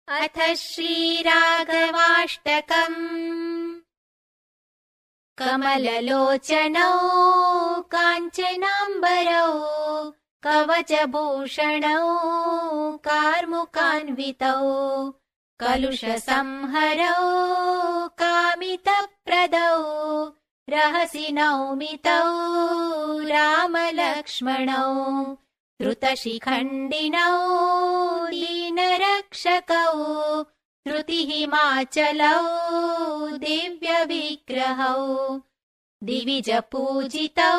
अथ श्रीराघवाष्टकम्। कमललोचनौ काञ्चनाम्बरौ कवचभूषणौ कार्मुकान्वितौ कलुषसंहरौ कामितप्रदौ रहसि नौमितौ रामलक्ष्मणौ धृतशिखण्डिनौ दीनरक्षकौ धृतिहिमाचलौ दिव्यविग्रहौ दिविजपूजितौ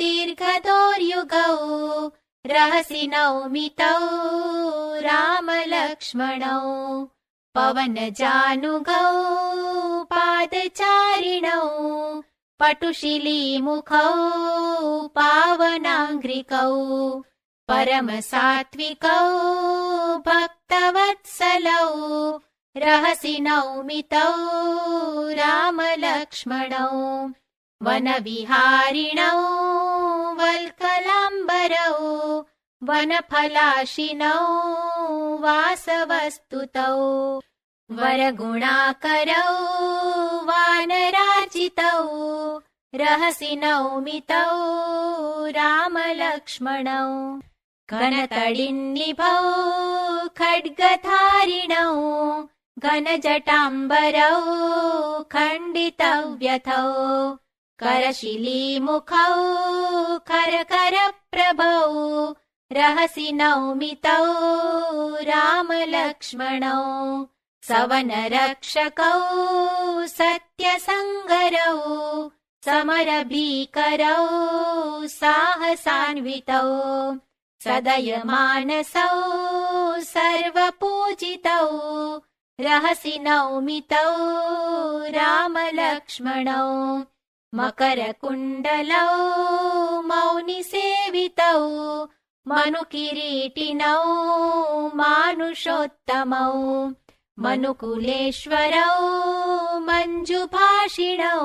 दीर्घदोर्युगौ रहसि नौमितौ रामलक्ष्मणौ पवनजानुगौ पादचारिणौ पटुशिलीमुखौ पावनाङ्घ्रिकौ परमसात्विकौ भक्तवत्सलौ रहसि नौमितौ रामलक्ष्मणौ वनविहारिणौ वल्कलाम्बरौ वनफलाशिनौ वासवस्तुतौ वरगुणाकरौ वानरार्चितौ रहसि नौमितौ रामलक्ष्मणौ घनतडिन्निभौ खड्गधारिणौ घनजटाम्बरौ खण्डितव्यथौ करशिलीमुखौ करकरप्रभौ रहसि नौमितौ रामलक्ष्मणौ सवनरक्षकौ सत्यसङ्गरौ समरभीकरौ साहसान्वितौ सदयमानसौ सर्वपूजितौ रहसि नौमितौ रामलक्ष्मणौ मकरकुण्डलौ मौनिसेवितौ मनुकिरीटिनौ मानुषोत्तमौ मनुकुलेश्वरौ मञ्जुभाषिणौ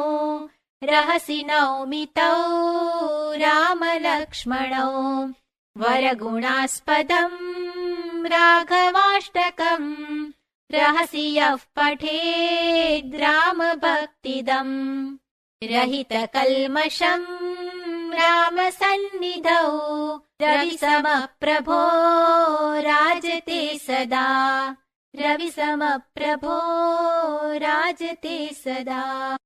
रहसि नौमितौ रामलक्ष्मणौ वरगुणास्पदम् राघवाष्टकम् रहसि यः पठेद् रामभक्तिदम् रहितकल्मषम् रामसन्निधौ रविसमप्रभो राजते सदा रविसमप्रभो राजते सदा।